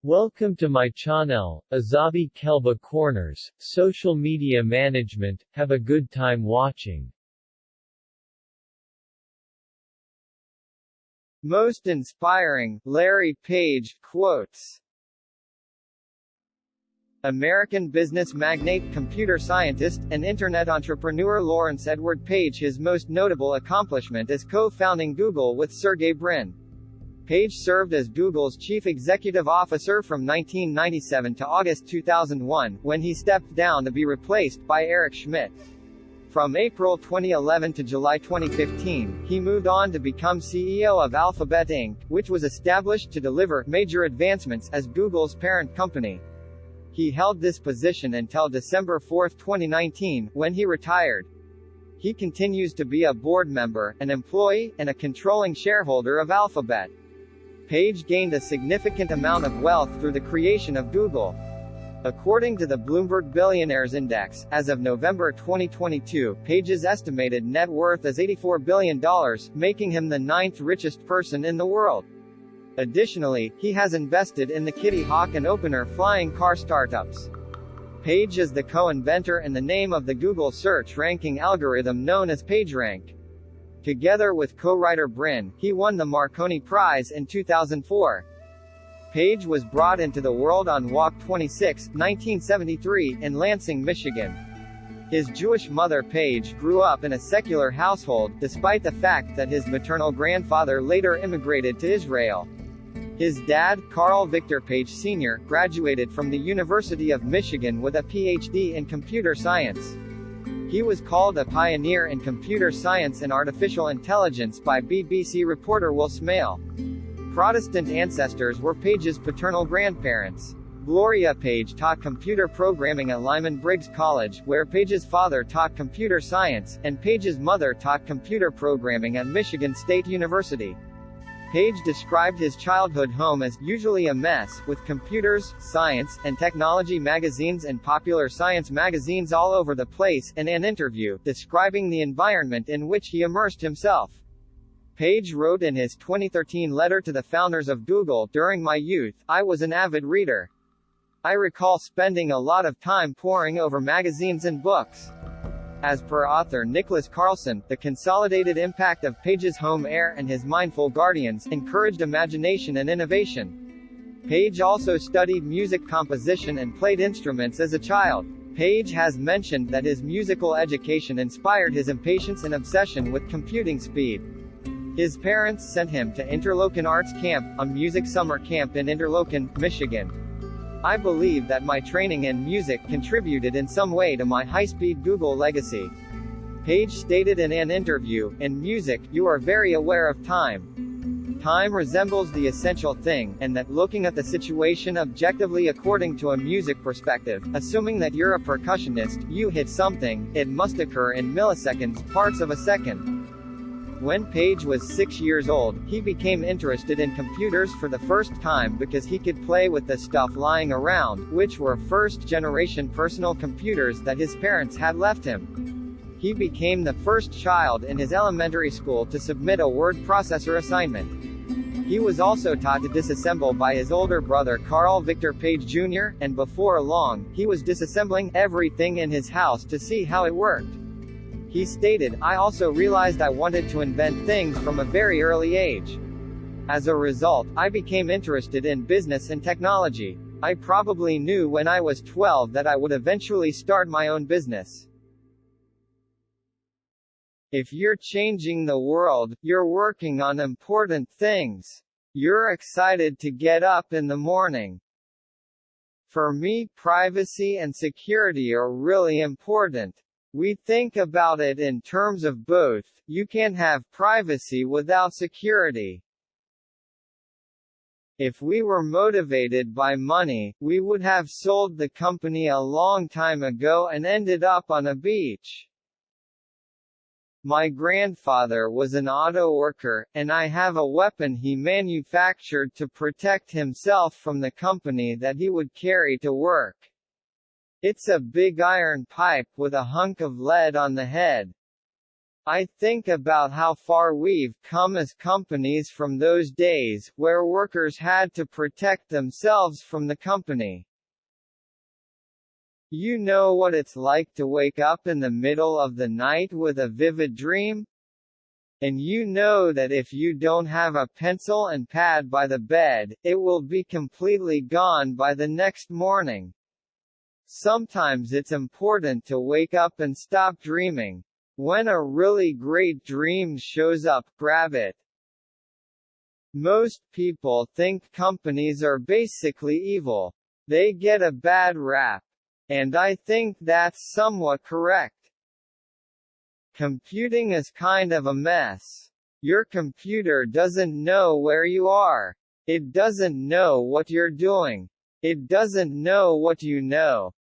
Welcome to my channel, Azabi Kelba Corners, Social Media Management. Have a good time watching. Most inspiring, Larry Page quotes. American business magnate, computer scientist, and internet entrepreneur Lawrence Edward Page. His most notable accomplishment is co-founding Google with Sergey Brin. Page served as Google's chief executive officer from 1997 to August 2001, when he stepped down to be replaced by Eric Schmidt. From April 2011 to July 2015, he moved on to become CEO of Alphabet Inc., which was established to deliver major advancements as Google's parent company. He held this position until December 4, 2019, when he retired. He continues to be a board member, an employee, and a controlling shareholder of Alphabet. Page gained a significant amount of wealth through the creation of Google. According to the Bloomberg Billionaires Index, as of November 2022, Page's estimated net worth is $84 billion, making him the ninth-richest person in the world. Additionally, he has invested in the Kitty Hawk and Opener flying car startups. Page is the co-inventor and the name of the Google search ranking algorithm known as PageRank. Together with co-writer Brin, he won the Marconi Prize in 2004. Page was brought into the world on Walk 26, 1973, in Lansing, Michigan. His Jewish mother Page grew up in a secular household, despite the fact that his maternal grandfather later immigrated to Israel. His dad, Carl Victor Page Sr., graduated from the University of Michigan with a Ph.D. in computer science. He was called a pioneer in computer science and artificial intelligence by BBC reporter Will Smale. Protestant ancestors were Page's paternal grandparents. Gloria Page taught computer programming at Lyman Briggs College, where Page's father taught computer science, and Page's mother taught computer programming at Michigan State University. Page described his childhood home as usually a mess, with computers, science, and technology magazines and popular science magazines all over the place, in an interview, describing the environment in which he immersed himself. Page wrote in his 2013 letter to the founders of Google, "During my youth, I was an avid reader. I recall spending a lot of time poring over magazines and books." As per author Nicholas Carlson, the consolidated impact of Page's home air and his mindful guardians encouraged imagination and innovation. Page also studied music composition and played instruments as a child. Page has mentioned that his musical education inspired his impatience and obsession with computing speed. His parents sent him to Interlochen Arts Camp, a music summer camp in Interlochen, Michigan. "I believe that my training in music contributed in some way to my high-speed Google legacy." Page stated in an interview, "In music, you are very aware of time. Time resembles the essential thing, and that looking at the situation objectively according to a music perspective, assuming that you're a percussionist, you hit something, it must occur in milliseconds, parts of a second." When Page was 6 years old, he became interested in computers for the first time because he could play with the stuff lying around, which were first-generation personal computers that his parents had left him. He became the first child in his elementary school to submit a word processor assignment. He was also taught to disassemble by his older brother Carl Victor Page Jr., and before long, he was disassembling everything in his house to see how it worked. He stated, "I also realized I wanted to invent things from a very early age. As a result, I became interested in business and technology. I probably knew when I was 12 that I would eventually start my own business." If you're changing the world, you're working on important things. You're excited to get up in the morning. For me, privacy and security are really important. We think about it in terms of both. You can't have privacy without security. If we were motivated by money, we would have sold the company a long time ago and ended up on a beach. My grandfather was an auto worker, and I have a weapon he manufactured to protect himself from the company that he would carry to work. It's a big iron pipe with a hunk of lead on the head. I think about how far we've come as companies from those days, where workers had to protect themselves from the company. You know what it's like to wake up in the middle of the night with a vivid dream? And you know that if you don't have a pencil and pad by the bed, it will be completely gone by the next morning. Sometimes it's important to wake up and stop dreaming. When a really great dream shows up, grab it. Most people think companies are basically evil. They get a bad rap. And I think that's somewhat correct. Computing is kind of a mess. Your computer doesn't know where you are. It doesn't know what you're doing. It doesn't know what you know.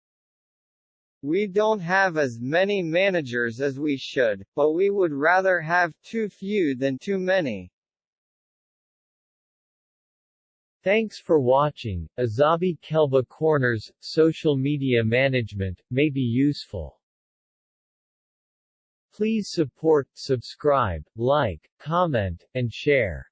We don't have as many managers as we should, but we would rather have too few than too many. Thanks for watching. Azabi Kelba Corners, social media management, may be useful. Please support, subscribe, like, comment, and share.